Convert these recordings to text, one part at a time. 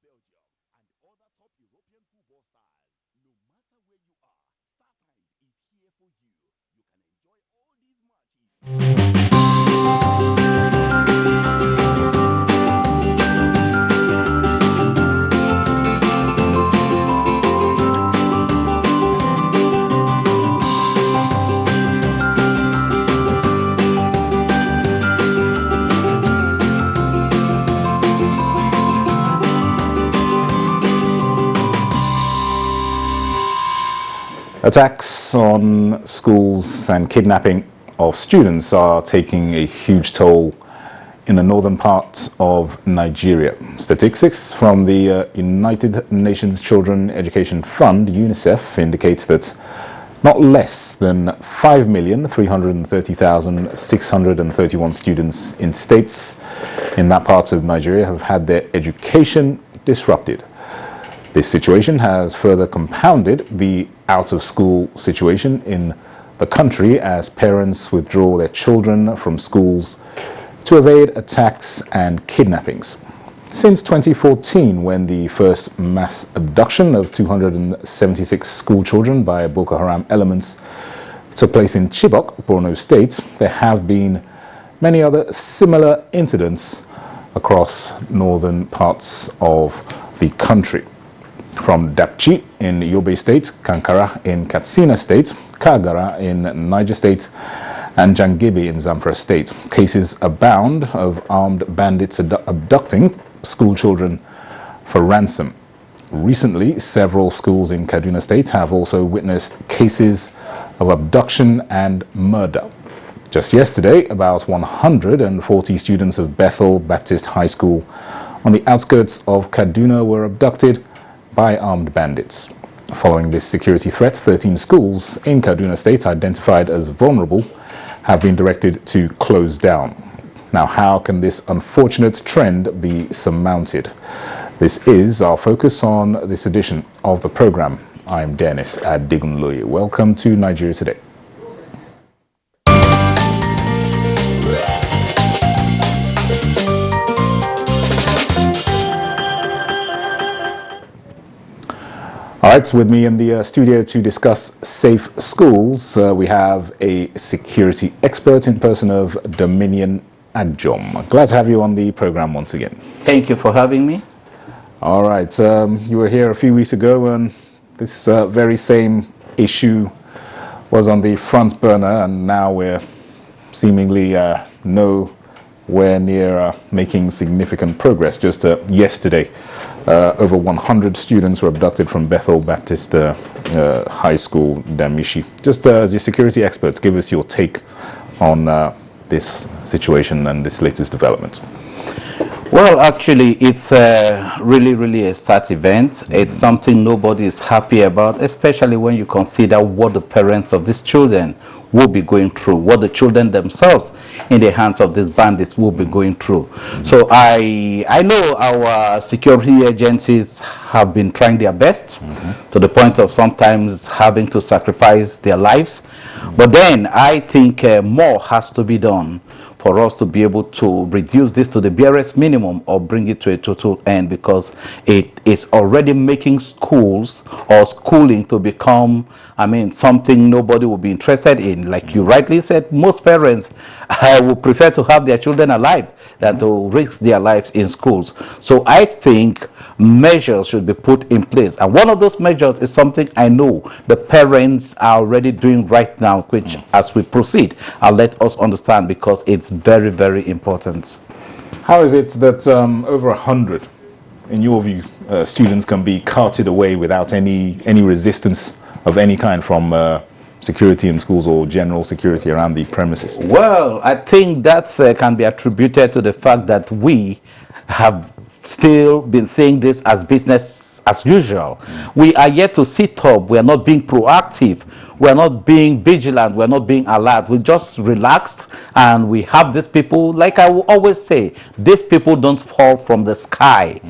Belgium, and other top European football stars. No matter where you are, StarTimes is here for you. You can enjoy all these matches. Attacks on schools and kidnapping of students are taking a huge toll in the northern part of Nigeria. Statistics from the United Nations Children Education Fund, UNICEF, indicates that not less than 5,330,631 students in states in that part of Nigeria have had their education disrupted. This situation has further compounded the out-of-school situation in the country as parents withdraw their children from schools to evade attacks and kidnappings. Since 2014, when the first mass abduction of 276 school children by Boko Haram elements took place in Chibok, Borno State, there have been many other similar incidents across northern parts of the country. From Dapchi in Yobe State, Kankara in Katsina State, Kagara in Niger State, and Jangebe in Zamfara State, cases abound of armed bandits abducting school children for ransom. Recently, several schools in Kaduna State have also witnessed cases of abduction and murder. Just yesterday, about 140 students of Bethel Baptist High School on the outskirts of Kaduna were abducted by armed bandits. Following this security threat, 13 schools in Kaduna State identified as vulnerable have been directed to close down. Now, how can this unfortunate trend be surmounted? This is our focus on this edition of the program. I'm Dennis Adigunloye. Welcome to Nigeria Today. All right, with me in the studio to discuss safe schools, we have a security expert in person of Dominion Adjom. Glad to have you on the program once again. Thank you for having me. All right, you were here a few weeks ago and this very same issue was on the front burner, and now we're seemingly nowhere near making significant progress. Just yesterday, over 100 students were abducted from Bethel Baptist High School, Damishi. Just as your security experts, give us your take on this situation and this latest development. Well, actually, it's really a sad event. It's something nobody is happy about, especially when you consider what the parents of these children will be going through, what the children themselves in the hands of these bandits will be going through. So I know our security agencies have been trying their best to the point of sometimes having to sacrifice their lives. But then I think more has to be done for us to be able to reduce this to the barest minimum or bring it to a total end, because it is already making schools or schooling to become, something nobody will be interested in. Like you rightly said, most parents would prefer to have their children alive than to risk their lives in schools. So I think measures should be put in place, and one of those measures is something I know the parents are already doing right now, which as we proceed I'll let us understand, because it's very important. How is it that over 100, in your view, students can be carted away without any resistance of any kind from security in schools or general security around the premises? Well, I think that can be attributed to the fact that we have still been saying this as business as usual. We are yet to sit up. We are not being proactive. We are not being vigilant. We are not being alert. We just relaxed, and we have these people, like I will always say, these people don't fall from the sky.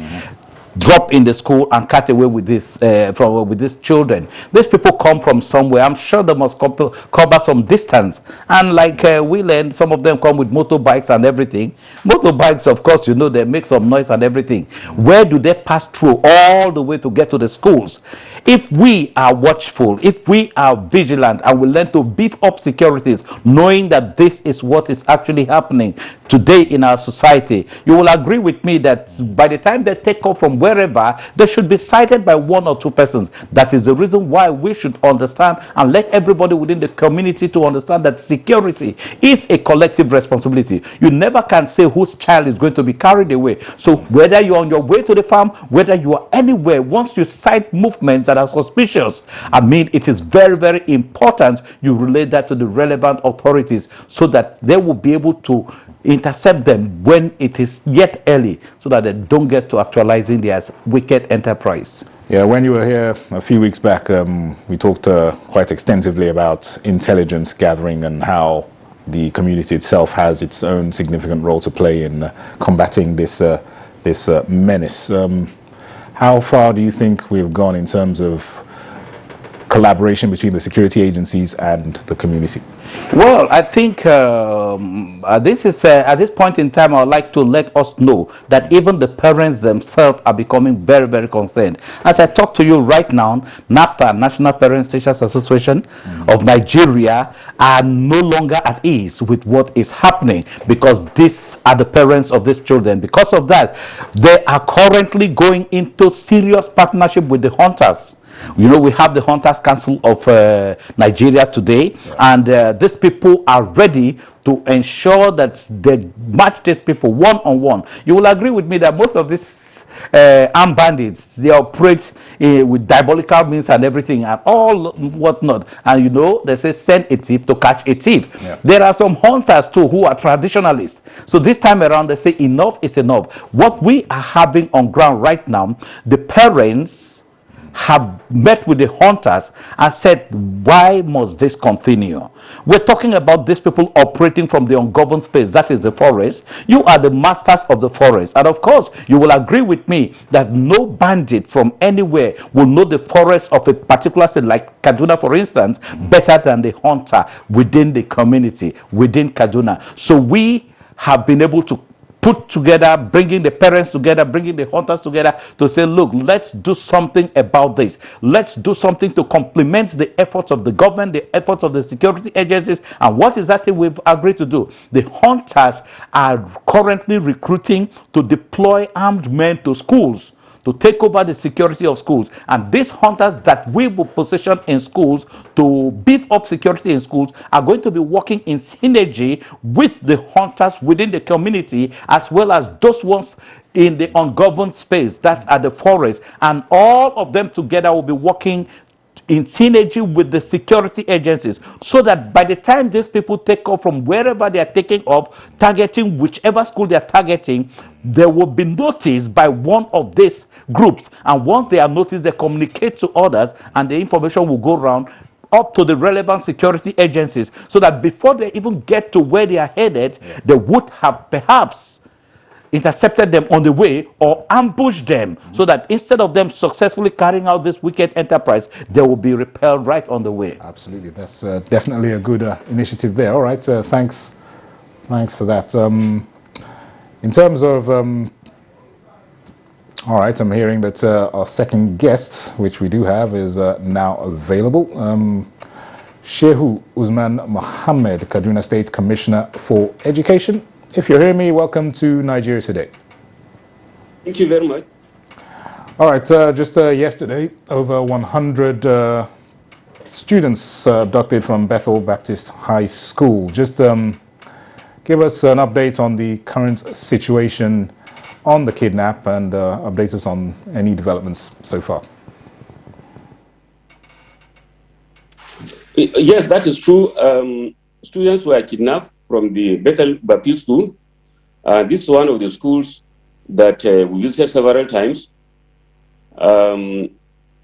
drop in the school and cut away with this with these children. These people come from somewhere. I'm sure they must cover some distance. And like we learned, some of them come with motorbikes and everything. Motorbikes, of course, you know, they make some noise and everything. Where do they pass through all the way to get to the schools? If we are watchful, if we are vigilant, and we learn to beef up securities, knowing that this is what is actually happening today in our society, you will agree with me that by the time they take off from wherever, they should be cited by one or two persons. That is the reason why we should understand and let everybody within the community to understand that security is a collective responsibility. You never can say whose child is going to be carried away. So whether you're on your way to the farm, whether you are anywhere, once you sight movements that are suspicious, I mean, it is very, very important you relate that to the relevant authorities so that they will be able to intercept them when it is yet early, so that they don't get to actualizing their wicked enterprise. Yeah, when you were here a few weeks back, we talked quite extensively about intelligence gathering and how the community itself has its own significant role to play in combating this menace. How far do you think we've gone in terms of collaboration between the security agencies and the community? Well, I think at this point in time, I would like to let us know that even the parents themselves are becoming very, very concerned. As I talk to you right now, NAPTA, National Parents Teachers Association of Nigeria, are no longer at ease with what is happening, because these are the parents of these children. Because of that, they are currently going into serious partnership with the hunters. You know, we have the Hunters Council of Nigeria today, and these people are ready to ensure that they match these people one-on-one. You will agree with me that most of these armed bandits, they operate with diabolical means and everything and all whatnot. And you know, they say send a thief to catch a thief. Yeah. There are some hunters too who are traditionalists. So this time around, they say enough is enough. What we are having on ground right now, the parents have met with the hunters and said, why must this continue? We're talking about these people operating from the ungoverned space, that is the forest. You are the masters of the forest. And of course, you will agree with me that no bandit from anywhere will know the forest of a particular state, like Kaduna, for instance, better than the hunter within the community, within Kaduna. So we have been able to put together, bringing the parents together, bringing the hunters together to say, look, let's do something about this. Let's do something to complement the efforts of the government, the efforts of the security agencies. And what is that thing we've agreed to do? The hunters are currently recruiting to deploy armed men to schools to take over the security of schools. And these hunters that we will position in schools to beef up security in schools are going to be working in synergy with the hunters within the community, as well as those ones in the ungoverned space, that's at the forest. And all of them together will be working in synergy with the security agencies, so that by the time these people take off from wherever they are taking off, targeting whichever school they are targeting, there will be noticed by one of these groups. And once they are noticed, they communicate to others, and the information will go around up to the relevant security agencies, so that before they even get to where they are headed, they would have perhaps intercepted them on the way or ambushed them, so that instead of them successfully carrying out this wicked enterprise, they will be repelled right on the way. Absolutely, that's definitely a good initiative there. All right, thanks for that. In terms of all right, I'm hearing that our second guest, which we do have, is now available. Shehu Usman Mohammed, Kaduna State Commissioner for Education. If you're hearing me, welcome to Nigeria Today. Thank you very much. All right, just yesterday, over 100 students abducted from Bethel Baptist High School. Just give us an update on the current situation on the kidnap, and update us on any developments so far. Yes, that is true. Students were kidnapped from the Bethel Baptist School. This is one of the schools that we visited several times.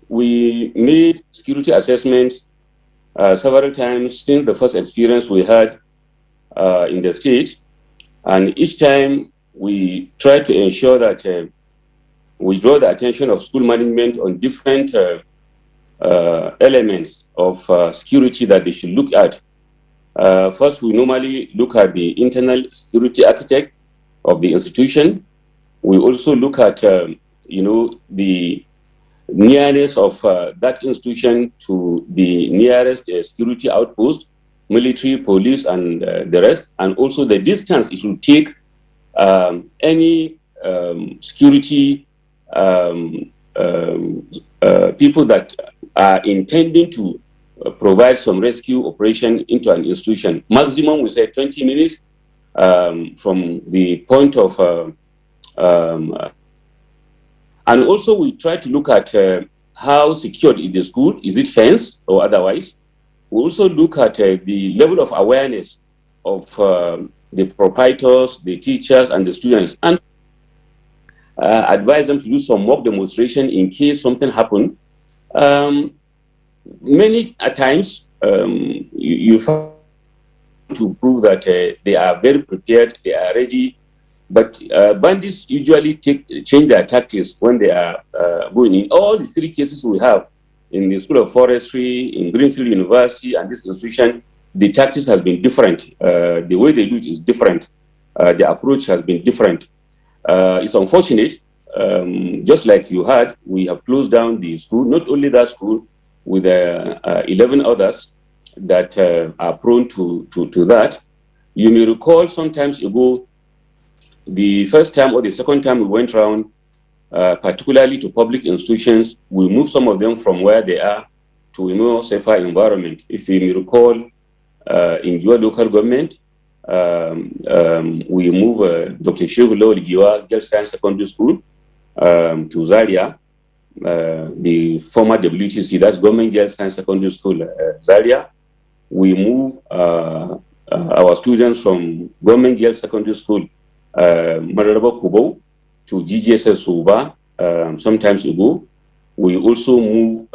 We made security assessments several times since the first experience we had in the state. And each time we tried to ensure that we draw the attention of school management on different elements of security that they should look at. First, we normally look at the internal security architect of the institution. We also look at, the nearness of that institution to the nearest security outpost, military, police, and the rest, and also the distance it will take any security people that are intending to provide some rescue operation into an institution. Maximum, we say 20 minutes from the point of, and also we try to look at how secured is the school, is it fenced or otherwise. We also look at the level of awareness of the proprietors, the teachers, and the students, and advise them to do some mock demonstration in case something happened. Many times, you find to prove that they are very prepared, they are ready, but bandits usually change their tactics when they are going in. All the three cases we have in the School of Forestry, in Greenfield University, and this institution, the tactics has been different. The way they do it is different. The approach has been different. It's unfortunate. Just like you heard, we have closed down the school, not only that school, with 11 others that are prone to that. You may recall sometimes ago, the first time or the second time we went around, particularly to public institutions, we moved some of them from where they are to a more safer environment. If you may recall, in your local government, we moved Dr. Shehu Lawal Giwa Girls Science Secondary School to Zaria, the former WTC, that's Government Girls Science Secondary School, Zaria. We move our students from Government Girls Secondary School, Mararaba Kubo, to GGSS Suba sometimes ago. We also move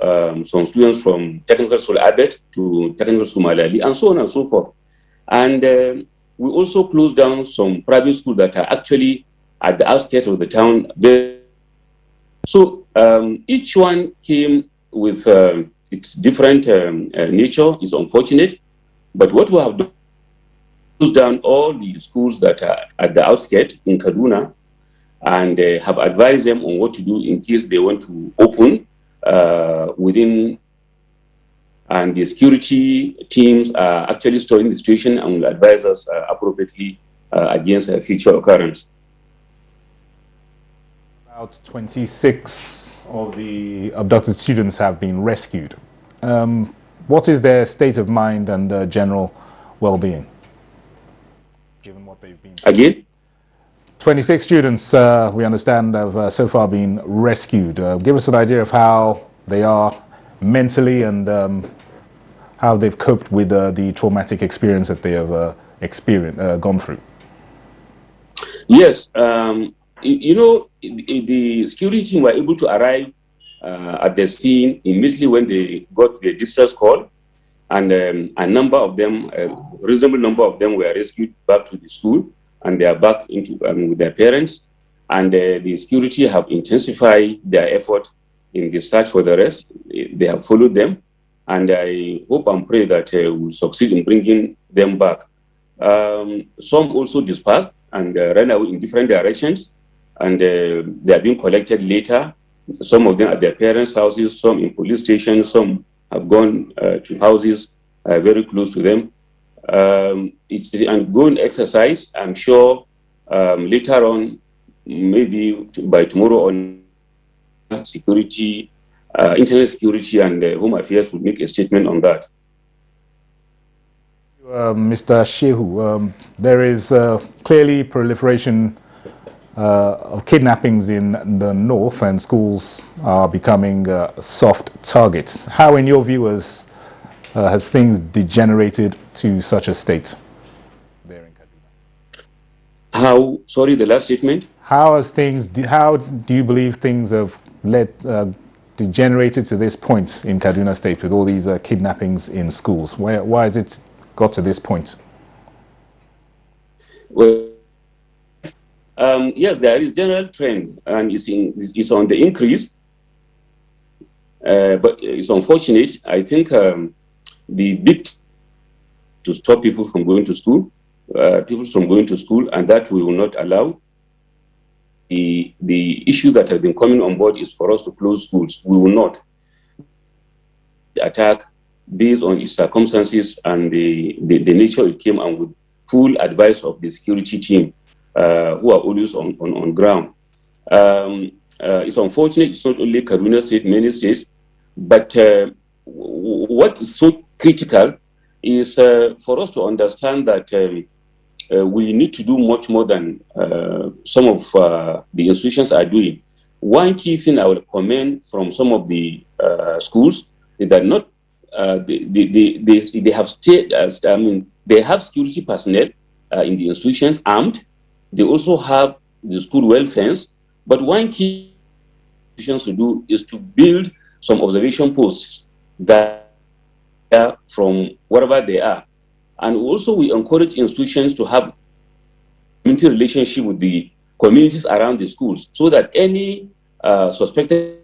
some students from Technical School Abet to Technical School Malali, and so on and so forth. And we also closed down some private schools that are actually at the outskirts of the town. So each one came with its different nature. It's unfortunate, but what we have done is close down all the schools that are at the outskirts in Kaduna, and have advised them on what to do in case they want to open within. And the security teams are actually studying the situation and will advise us appropriately against a future occurrence. About 26 of the abducted students have been rescued. What is their state of mind and general well-being, given what they've been through? Again? 26 students, we understand, have so far been rescued. Give us an idea of how they are mentally and how they've coped with the traumatic experience that they have gone through. Yes, the security team were able to arrive at the scene immediately when they got the distress call, and a number of them, a reasonable number of them, were rescued back to the school, and they are back into with their parents. And the security have intensified their effort in the search for the rest. They have followed them, and I hope and pray that we'll succeed in bringing them back. Some also dispersed and ran away in different directions, and they are being collected later. Some of them at their parents' houses, some in police stations, some have gone to houses very close to them. It's an ongoing exercise. I'm sure later on, maybe by tomorrow on, security, internet security, and Home Affairs will make a statement on that. Mr. Shehu, there is clearly proliferation of kidnappings in the north, and schools are becoming soft targets. How, in your view, has things degenerated to such a state there in Kaduna? How? Sorry, the last statement. How do you believe things have degenerated to this point in Kaduna State with all these kidnappings in schools? Why has it got to this point? Well, Yes, there is general trend, and it's on the increase. But it's unfortunate. I think the big to stop people from going to school, and that we will not allow. The issue that has been coming on board is for us to close schools. We will not attack based on its circumstances and the nature it came, and with full advice of the security team who are always on ground. It's unfortunate. It's not only Kaduna State, many states, but what is so critical is for us to understand that we need to do much more than some of the institutions are doing. One key thing I will commend from some of the schools is that not they have they have security personnel in the institutions armed. They also have the school well fenced. But one key institutions to do is to build some observation posts that are from wherever they are. And also we encourage institutions to have community relationship with the communities around the schools, so that any suspected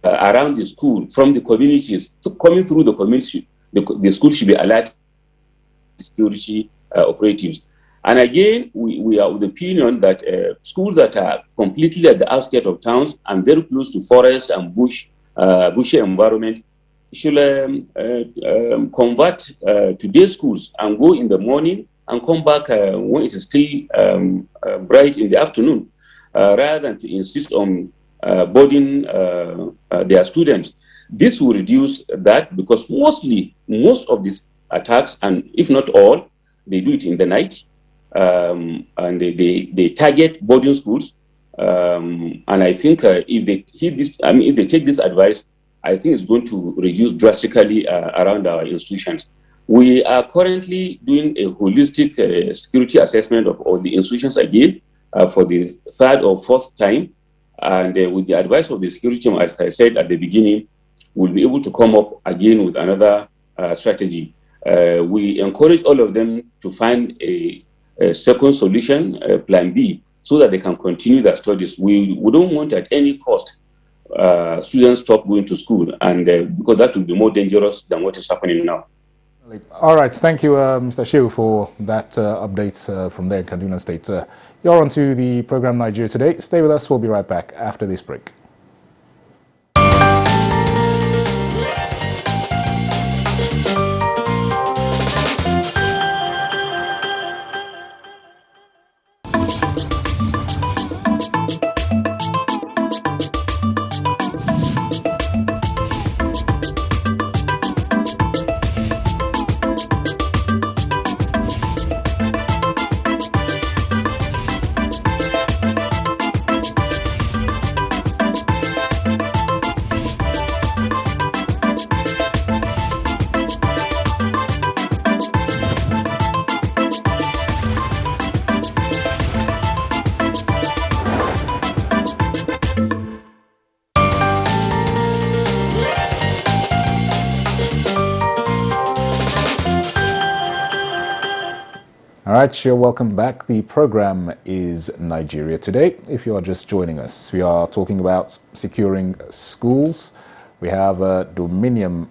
around the school from the communities coming through the community, the school should be alerted to security operatives. And again, we are of the opinion that schools that are completely at the outskirts of towns and very close to forest and bushy environment should convert to day schools and go in the morning and come back when it is still bright in the afternoon, rather than to insist on boarding their students. This will reduce that, because most of these attacks, and if not all, they do it in the night, and they target boarding schools. And I think if they heed this, if they take this advice, I think it's going to reduce drastically around our institutions. We are currently doing a holistic security assessment of all the institutions again for the third or fourth time. And with the advice of the security team, as I said at the beginning, we'll be able to come up again with another strategy. We encourage all of them to find a second solution, plan B, so that they can continue their studies. We don't want at any cost students stop going to school, and because that will be more dangerous than what is happening now. All right, thank you, Mr. Shehu, for that update from there in Kaduna State. You're on to the program Nigeria Today. Stay with us. We'll be right back after this break. All right, you're welcome back. The program is Nigeria Today. If you are just joining us, we are talking about securing schools. We have Dominion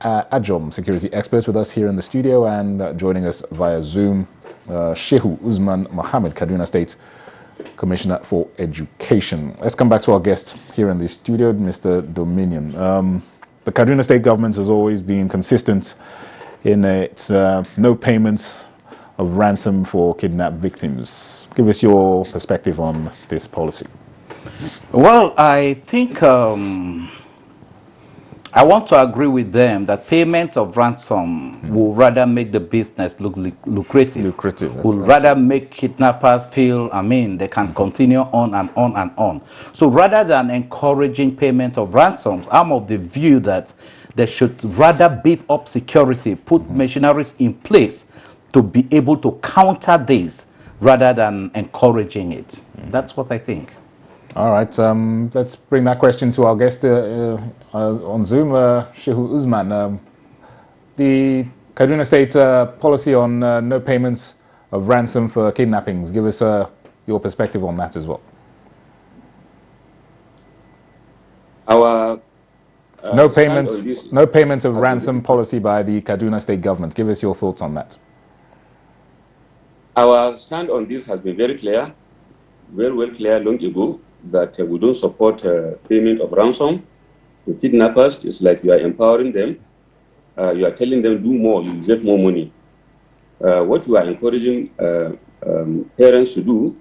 Ajom security experts with us here in the studio, and joining us via Zoom, Shehu Usman Mohammed, Kaduna State Commissioner for Education. Let's come back to our guest here in the studio, Mr. Dominion. The Kaduna State government has always been consistent in its no payments of ransom for kidnapped victims. Give us your perspective on this policy. Well, I think I want to agree with them that payment of ransom will rather make the business look lucrative. Will rather make kidnappers feel, they can continue on and on and on. So rather than encouraging payment of ransoms, I'm of the view that they should rather beef up security, put machineries in place to be able to counter this rather than encouraging it. That's what I think. All right, let's bring that question to our guest on Zoom, Shehu Usman. The Kaduna State policy on no payments of ransom for kidnappings. Give us your perspective on that as well? Our No stand payment, on this no payment of has been ransom policy by the Kaduna State government. Give us your thoughts on that. Our stand on this has been very clear, very well clear long ago, that we don't support payment of ransom to kidnappers. It's like you are empowering them. You are telling them do more, you get more money. What we are encouraging parents to do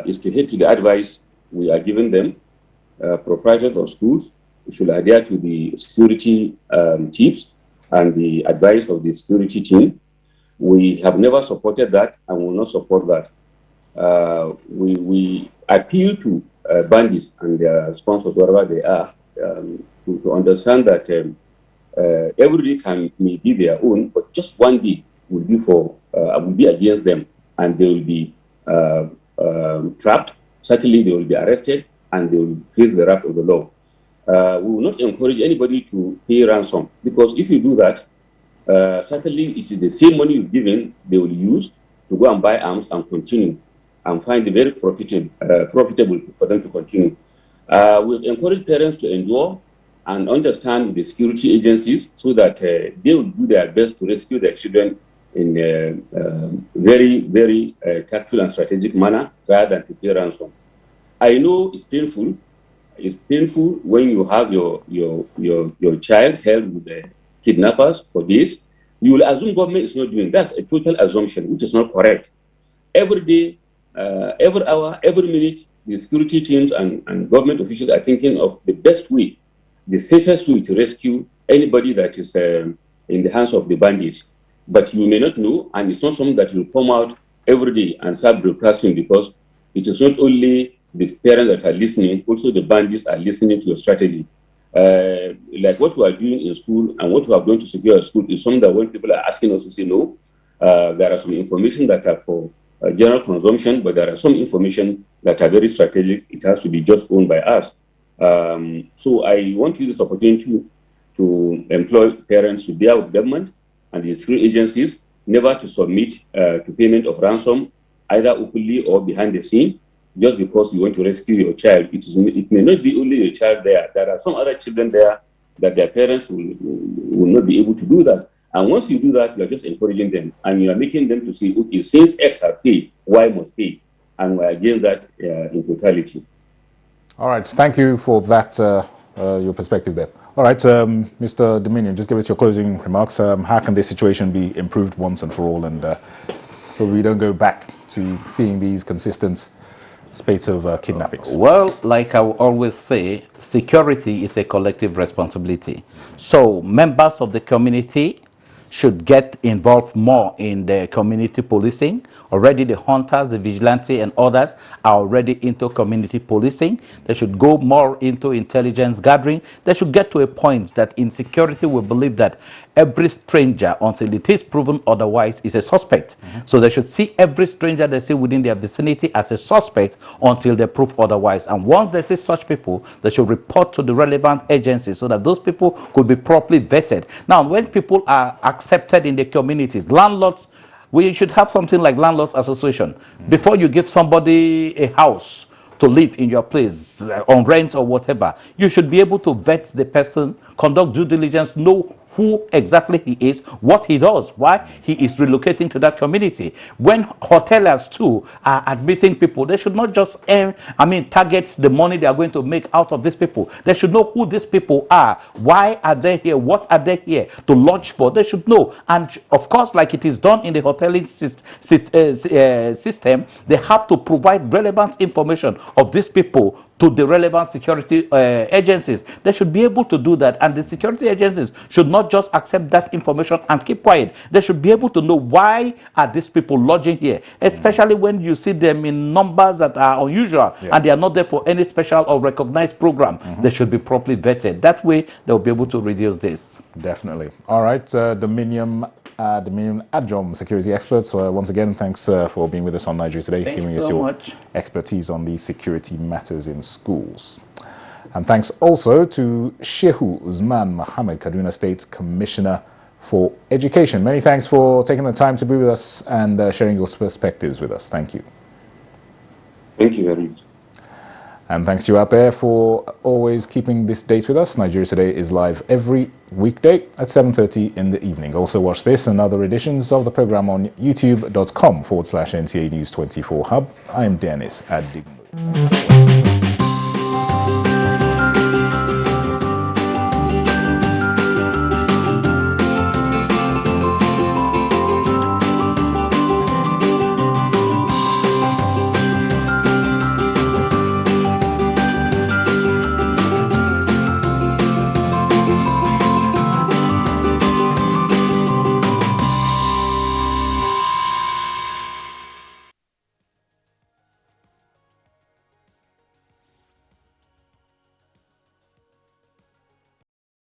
is to heed to the advice we are giving them. Proprietors of schools should adhere to the security tips and the advice of the security team. We have never supported that and will not support that. We appeal to bandits and their sponsors, wherever they are, to understand that every day may be their own, but just one day will be against them, and they will be trapped. Certainly, they will be arrested, and they will face the wrath of the law. We will not encourage anybody to pay ransom, because if you do that, certainly it's the same money you've given they will use to go and buy arms and continue, and find it very profitable for them to continue. We encourage parents to endure and understand the security agencies so that they will do their best to rescue their children in a very, very tactful and strategic manner rather than to pay ransom. I know it's painful. It's painful when you have your child held with the kidnappers for this. You will assume government is not doing. That's a total assumption, which is not correct. Every day, every hour, every minute, the security teams and government officials are thinking of the best way, the safest way to rescue anybody that is in the hands of the bandits. But you may not know, and it's not something that will come out every day and start broadcasting, because it is not only the parents that are listening, also the bandits are listening to your strategy. Like what we are doing in school and what we are going to secure at school is something that when people are asking us to say no, there are some information that are for general consumption, but there are some information that are very strategic. It has to be just owned by us. So I want to use this opportunity to employ parents to bear with government and the security agencies never to submit to payment of ransom, either openly or behind the scene, just because you want to rescue your child. It may not be only your child there. There are some other children there that their parents will not be able to do that. And once you do that, you are just encouraging them, and you are making them to say, okay, since X have paid, Y must pay. And we're against that in totality. All right, thank you for that, your perspective there. All right, Mr. Dominion, just give us your closing remarks. How can this situation be improved once and for all, and so we don't go back to seeing these consistent spates of kidnappings? Well, like I always say, security is a collective responsibility. So members of the community should get involved more in the community policing. Already the hunters, the vigilante, and others are already into community policing. They should go more into intelligence gathering. They should get to a point that in security we believe that every stranger, until it is proven otherwise, is a suspect. So they should see every stranger they see within their vicinity as a suspect until they prove otherwise. And once they see such people, they should report to the relevant agencies so that those people could be properly vetted. Now, when people are accepted in the communities, landlords, we should have something like landlords association. Before you give somebody a house to live in your place on rent or whatever, you should be able to vet the person, conduct due diligence, know who exactly he is, what he does, why he is relocating to that community. When hoteliers too are admitting people, they should not just target the money they are going to make out of these people. They should know who these people are, why are they here, what are they here to lodge for. They should know. And of course, like it is done in the hoteling system, they have to provide relevant information of these people to the relevant security agencies. They should be able to do that, and the security agencies should not just accept that information and keep quiet. They should be able to know why are these people lodging here, especially when you see them in numbers that are unusual and they are not there for any special or recognized program. They should be properly vetted. That way they'll be able to reduce this. Definitely. All right, Dominion Adjom, security experts. Once again, thanks for being with us on Nigeria Today, giving us your expertise on these security matters in schools. And thanks also to Shehu Usman Mohammed, Kaduna State Commissioner for Education. Many thanks for taking the time to be with us and sharing your perspectives with us. Thank you. Thank you very much. And thanks to you out there for always keeping this date with us. Nigeria Today is live every weekday at 7:30 in the evening. Also watch this and other editions of the program on youtube.com/NTA News 24 Hub. I am Dennis Adigbo.